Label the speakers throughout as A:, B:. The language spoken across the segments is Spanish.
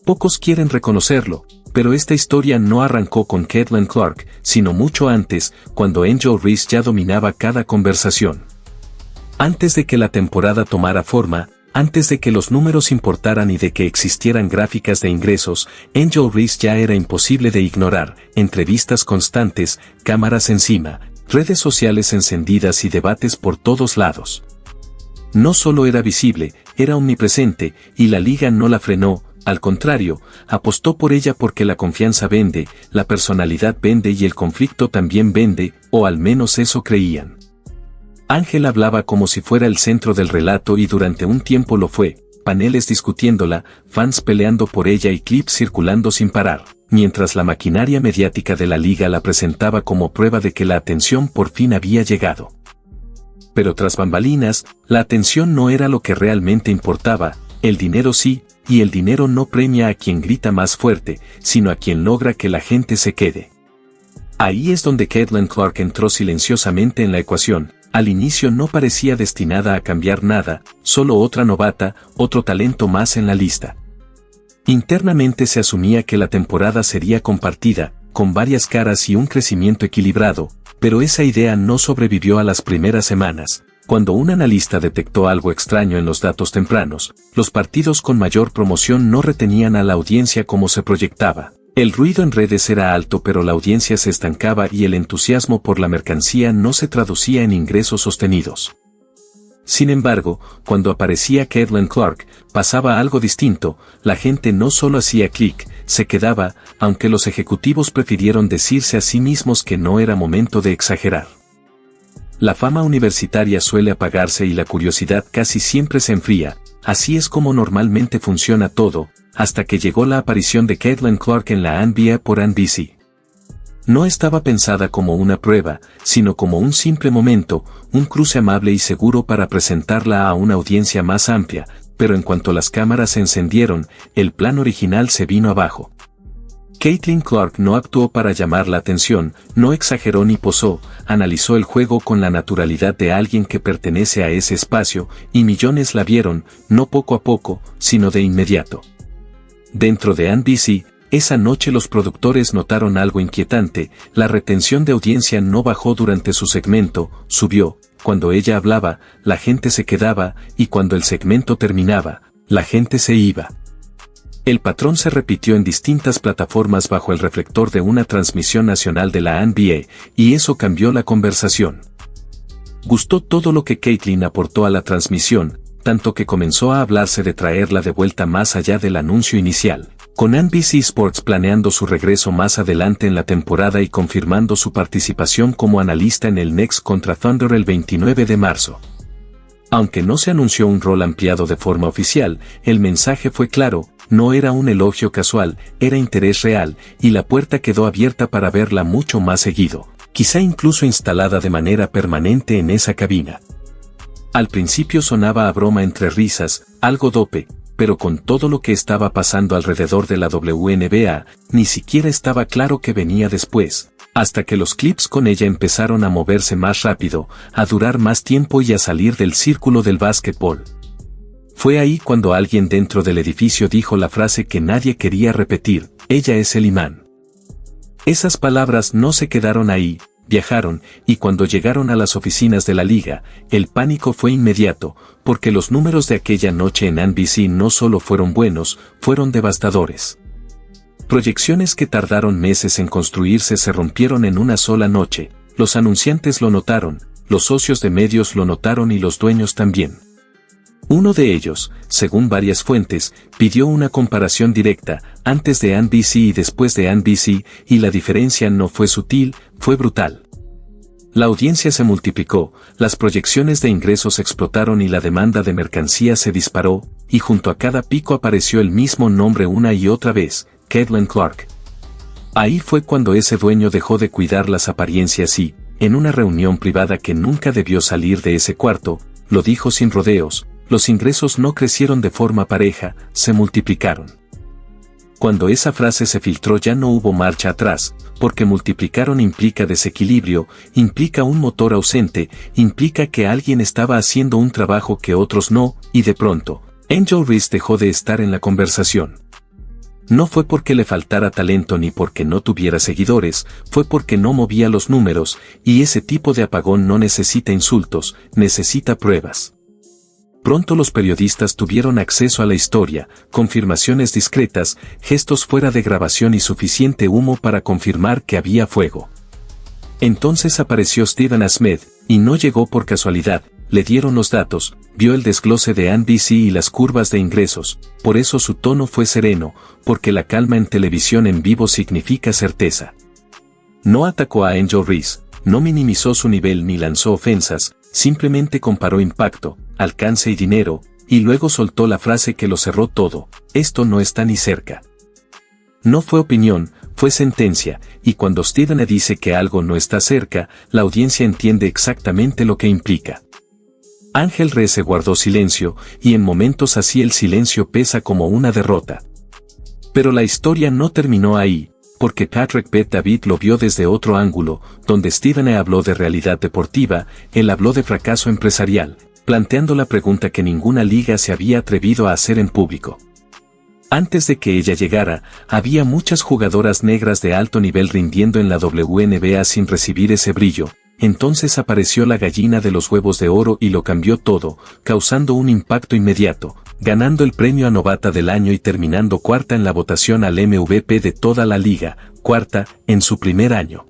A: Pocos quieren reconocerlo, pero esta historia no arrancó con Caitlin Clark, sino mucho antes, cuando Angel Reese ya dominaba cada conversación. Antes de que la temporada tomara forma, antes de que los números importaran y de que existieran gráficas de ingresos, Angel Reese ya era imposible de ignorar, entrevistas constantes, cámaras encima, redes sociales encendidas y debates por todos lados. No solo era visible, era omnipresente, y la liga no la frenó, al contrario, apostó por ella porque la confianza vende, la personalidad vende y el conflicto también vende, o al menos eso creían. Ángel hablaba como si fuera el centro del relato y durante un tiempo lo fue, paneles discutiéndola, fans peleando por ella y clips circulando sin parar, mientras la maquinaria mediática de la liga la presentaba como prueba de que la atención por fin había llegado. Pero tras bambalinas, la atención no era lo que realmente importaba, el dinero sí, y el dinero no premia a quien grita más fuerte, sino a quien logra que la gente se quede. Ahí es donde Caitlin Clark entró silenciosamente en la ecuación. Al inicio no parecía destinada a cambiar nada, solo otra novata, otro talento más en la lista. Internamente se asumía que la temporada sería compartida, con varias caras y un crecimiento equilibrado, pero esa idea no sobrevivió a las primeras semanas. Cuando un analista detectó algo extraño en los datos tempranos, los partidos con mayor promoción no retenían a la audiencia como se proyectaba. El ruido en redes era alto pero la audiencia se estancaba y el entusiasmo por la mercancía no se traducía en ingresos sostenidos. Sin embargo, cuando aparecía Caitlin Clark, pasaba algo distinto, la gente no solo hacía clic, se quedaba, aunque los ejecutivos prefirieron decirse a sí mismos que no era momento de exagerar. La fama universitaria suele apagarse y la curiosidad casi siempre se enfría, así es como normalmente funciona todo, hasta que llegó la aparición de Caitlin Clark en la NBA por NBC. No estaba pensada como una prueba, sino como un simple momento, un cruce amable y seguro para presentarla a una audiencia más amplia, pero en cuanto las cámaras se encendieron, el plan original se vino abajo. Caitlin Clark no actuó para llamar la atención, no exageró ni posó, analizó el juego con la naturalidad de alguien que pertenece a ese espacio, y millones la vieron, no poco a poco, sino de inmediato. Dentro de NBC, esa noche los productores notaron algo inquietante, la retención de audiencia no bajó durante su segmento, subió, cuando ella hablaba, la gente se quedaba, y cuando el segmento terminaba, la gente se iba. El patrón se repitió en distintas plataformas bajo el reflector de una transmisión nacional de la NBA, y eso cambió la conversación. Gustó todo lo que Caitlin aportó a la transmisión, tanto que comenzó a hablarse de traerla de vuelta más allá del anuncio inicial, con NBC Sports planeando su regreso más adelante en la temporada y confirmando su participación como analista en el Knicks contra Thunder el 29 de marzo. Aunque no se anunció un rol ampliado de forma oficial, el mensaje fue claro, no era un elogio casual, era interés real, y la puerta quedó abierta para verla mucho más seguido, quizá incluso instalada de manera permanente en esa cabina. Al principio sonaba a broma entre risas, algo dope, pero con todo lo que estaba pasando alrededor de la WNBA, ni siquiera estaba claro qué venía después, hasta que los clips con ella empezaron a moverse más rápido, a durar más tiempo y a salir del círculo del básquetbol. Fue ahí cuando alguien dentro del edificio dijo la frase que nadie quería repetir, ella es el imán. Esas palabras no se quedaron ahí, viajaron, y cuando llegaron a las oficinas de la liga, el pánico fue inmediato, porque los números de aquella noche en NBC no solo fueron buenos, fueron devastadores. Proyecciones que tardaron meses en construirse se rompieron en una sola noche, los anunciantes lo notaron, los socios de medios lo notaron y los dueños también. Uno de ellos, según varias fuentes, pidió una comparación directa, antes de NBC y después de NBC, y la diferencia no fue sutil, fue brutal. La audiencia se multiplicó, las proyecciones de ingresos explotaron y la demanda de mercancía se disparó, y junto a cada pico apareció el mismo nombre una y otra vez, Caitlin Clark. Ahí fue cuando ese dueño dejó de cuidar las apariencias y, en una reunión privada que nunca debió salir de ese cuarto, lo dijo sin rodeos, los ingresos no crecieron de forma pareja, se multiplicaron. Cuando esa frase se filtró ya no hubo marcha atrás, porque multiplicaron implica desequilibrio, implica un motor ausente, implica que alguien estaba haciendo un trabajo que otros no, y de pronto, Angel Reese dejó de estar en la conversación. No fue porque le faltara talento ni porque no tuviera seguidores, fue porque no movía los números, y ese tipo de apagón no necesita insultos, necesita pruebas. Pronto los periodistas tuvieron acceso a la historia, confirmaciones discretas, gestos fuera de grabación y suficiente humo para confirmar que había fuego. Entonces apareció Steven A. Smith, y no llegó por casualidad, le dieron los datos, vio el desglose de NBC y las curvas de ingresos, por eso su tono fue sereno, porque la calma en televisión en vivo significa certeza. No atacó a Angel Reese, no minimizó su nivel ni lanzó ofensas, simplemente comparó impacto, alcance y dinero, y luego soltó la frase que lo cerró todo: esto no está ni cerca. No fue opinión, fue sentencia, y cuando Steven dice que algo no está cerca, la audiencia entiende exactamente lo que implica. Ángel Reese guardó silencio, y en momentos así el silencio pesa como una derrota. Pero la historia no terminó ahí, porque Patrick Bet-David lo vio desde otro ángulo, donde Steven habló de realidad deportiva, él habló de fracaso empresarial, planteando la pregunta que ninguna liga se había atrevido a hacer en público. Antes de que ella llegara, había muchas jugadoras negras de alto nivel rindiendo en la WNBA sin recibir ese brillo. Entonces apareció la gallina de los huevos de oro y lo cambió todo, causando un impacto inmediato, ganando el premio a novata del año y terminando cuarta en la votación al MVP de toda la liga, cuarta, en su primer año.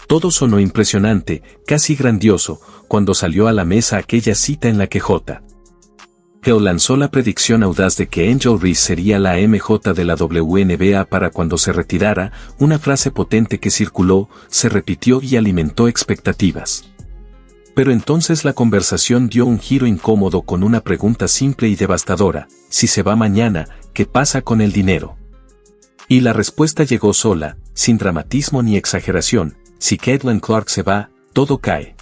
A: Todo sonó impresionante, casi grandioso, cuando salió a la mesa aquella cita en la que J. Hill lanzó la predicción audaz de que Angel Reese sería la MJ de la WNBA para cuando se retirara, una frase potente que circuló, se repitió y alimentó expectativas. Pero entonces la conversación dio un giro incómodo con una pregunta simple y devastadora: si se va mañana, ¿qué pasa con el dinero? Y la respuesta llegó sola, sin dramatismo ni exageración: si Caitlin Clark se va, todo cae.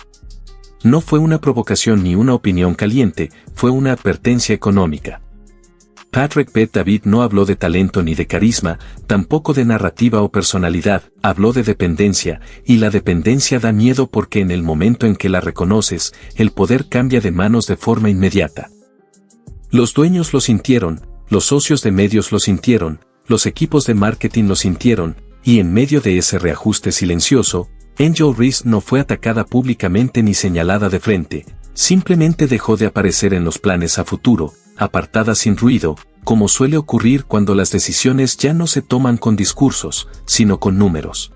A: No fue una provocación ni una opinión caliente, fue una advertencia económica. Patrick Bet-David no habló de talento ni de carisma, tampoco de narrativa o personalidad, habló de dependencia, y la dependencia da miedo porque en el momento en que la reconoces, el poder cambia de manos de forma inmediata. Los dueños lo sintieron, los socios de medios lo sintieron, los equipos de marketing lo sintieron, y en medio de ese reajuste silencioso, Angel Reese no fue atacada públicamente ni señalada de frente, simplemente dejó de aparecer en los planes a futuro, apartada sin ruido, como suele ocurrir cuando las decisiones ya no se toman con discursos, sino con números.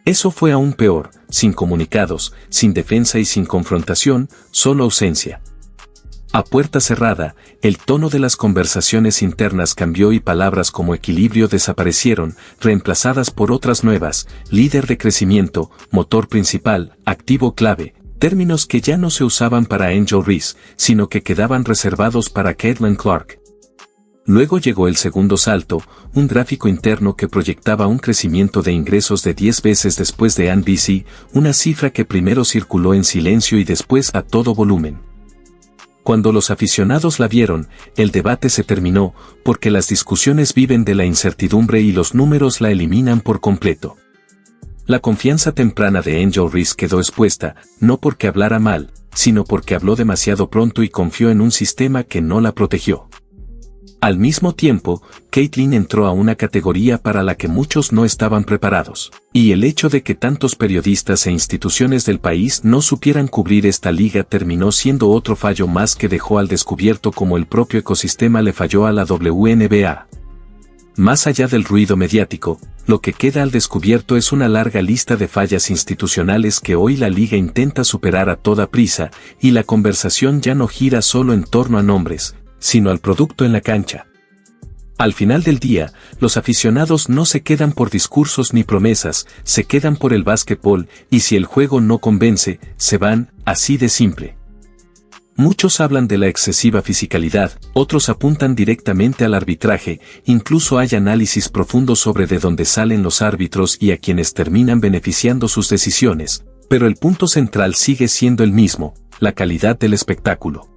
A: Eso fue aún peor, sin comunicados, sin defensa y sin confrontación, solo ausencia. A puerta cerrada, el tono de las conversaciones internas cambió y palabras como equilibrio desaparecieron, reemplazadas por otras nuevas: líder de crecimiento, motor principal, activo clave, términos que ya no se usaban para Angel Reese, sino que quedaban reservados para Caitlin Clark. Luego llegó el segundo salto, un gráfico interno que proyectaba un crecimiento de ingresos de 10 veces después de NBC, una cifra que primero circuló en silencio y después a todo volumen. Cuando los aficionados la vieron, el debate se terminó, porque las discusiones viven de la incertidumbre y los números la eliminan por completo. La confianza temprana de Angel Reese quedó expuesta, no porque hablara mal, sino porque habló demasiado pronto y confió en un sistema que no la protegió. Al mismo tiempo, Caitlin entró a una categoría para la que muchos no estaban preparados, y el hecho de que tantos periodistas e instituciones del país no supieran cubrir esta liga terminó siendo otro fallo más que dejó al descubierto como el propio ecosistema le falló a la WNBA. Más allá del ruido mediático, lo que queda al descubierto es una larga lista de fallas institucionales que hoy la liga intenta superar a toda prisa, y la conversación ya no gira solo en torno a nombres, sino al producto en la cancha. Al final del día, los aficionados no se quedan por discursos ni promesas, se quedan por el básquetbol, y si el juego no convence, se van, así de simple. Muchos hablan de la excesiva fisicalidad, otros apuntan directamente al arbitraje, incluso hay análisis profundos sobre de dónde salen los árbitros y a quienes terminan beneficiando sus decisiones, pero el punto central sigue siendo el mismo: la calidad del espectáculo.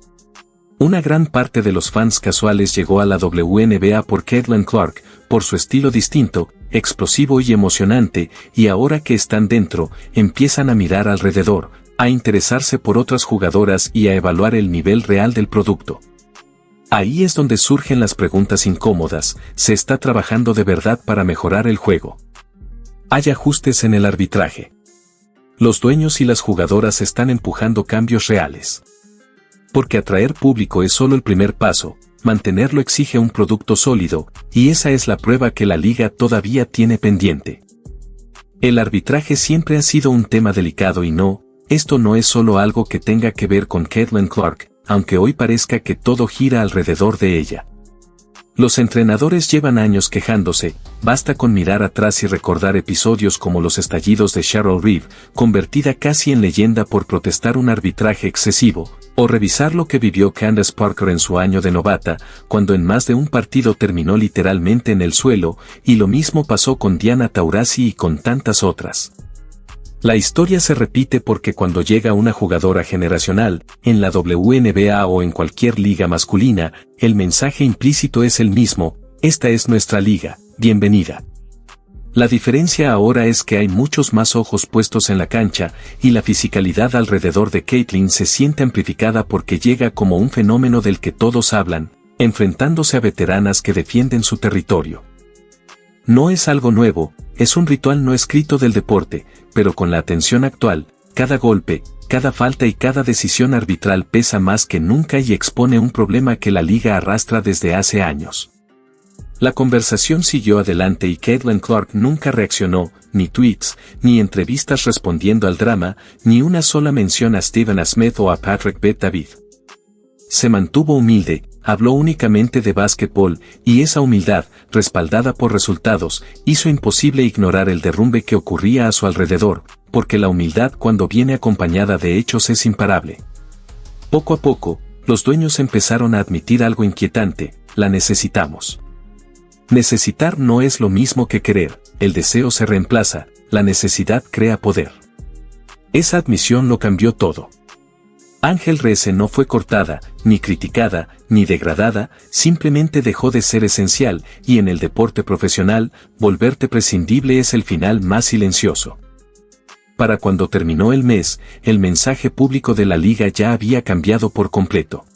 A: Una gran parte de los fans casuales llegó a la WNBA por Caitlin Clark, por su estilo distinto, explosivo y emocionante, y ahora que están dentro, empiezan a mirar alrededor, a interesarse por otras jugadoras y a evaluar el nivel real del producto. Ahí es donde surgen las preguntas incómodas. ¿Se está trabajando de verdad para mejorar el juego? ¿Hay ajustes en el arbitraje? Los dueños y las jugadoras están empujando cambios reales. Porque atraer público es solo el primer paso, mantenerlo exige un producto sólido, y esa es la prueba que la liga todavía tiene pendiente. El arbitraje siempre ha sido un tema delicado y esto no es solo algo que tenga que ver con Caitlin Clark, aunque hoy parezca que todo gira alrededor de ella. Los entrenadores llevan años quejándose, basta con mirar atrás y recordar episodios como los estallidos de Cheryl Reeve, convertida casi en leyenda por protestar un arbitraje excesivo, o revisar lo que vivió Candace Parker en su año de novata, cuando en más de un partido terminó literalmente en el suelo, y lo mismo pasó con Diana Taurasi y con tantas otras. La historia se repite porque cuando llega una jugadora generacional, en la WNBA o en cualquier liga masculina, el mensaje implícito es el mismo: esta es nuestra liga, bienvenida. La diferencia ahora es que hay muchos más ojos puestos en la cancha, y la fisicalidad alrededor de Caitlin se siente amplificada porque llega como un fenómeno del que todos hablan, enfrentándose a veteranas que defienden su territorio. No es algo nuevo, es un ritual no escrito del deporte, pero con la atención actual, cada golpe, cada falta y cada decisión arbitral pesa más que nunca y expone un problema que la liga arrastra desde hace años. La conversación siguió adelante y Caitlin Clark nunca reaccionó, ni tweets, ni entrevistas respondiendo al drama, ni una sola mención a Stephen A. Smith o a Patrick Bet-David. Se mantuvo humilde, habló únicamente de básquetbol, y esa humildad, respaldada por resultados, hizo imposible ignorar el derrumbe que ocurría a su alrededor, porque la humildad cuando viene acompañada de hechos es imparable. Poco a poco, los dueños empezaron a admitir algo inquietante: la necesitamos. Necesitar no es lo mismo que querer, el deseo se reemplaza, la necesidad crea poder. Esa admisión lo cambió todo. Ángel Reese no fue cortada, ni criticada, ni degradada, simplemente dejó de ser esencial, y en el deporte profesional, volverte prescindible es el final más silencioso. Para cuando terminó el mes, el mensaje público de la liga ya había cambiado por completo.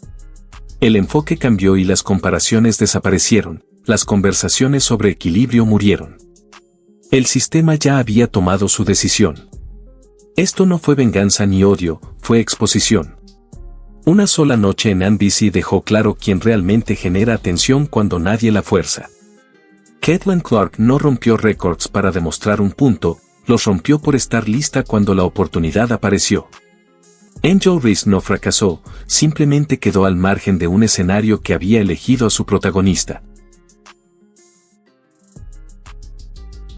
A: El enfoque cambió y las comparaciones desaparecieron, las conversaciones sobre equilibrio murieron. El sistema ya había tomado su decisión. Esto no fue venganza ni odio, fue exposición. Una sola noche en NBC dejó claro quién realmente genera atención cuando nadie la fuerza. Caitlin Clark no rompió récords para demostrar un punto, los rompió por estar lista cuando la oportunidad apareció. Angel Reese no fracasó, simplemente quedó al margen de un escenario que había elegido a su protagonista.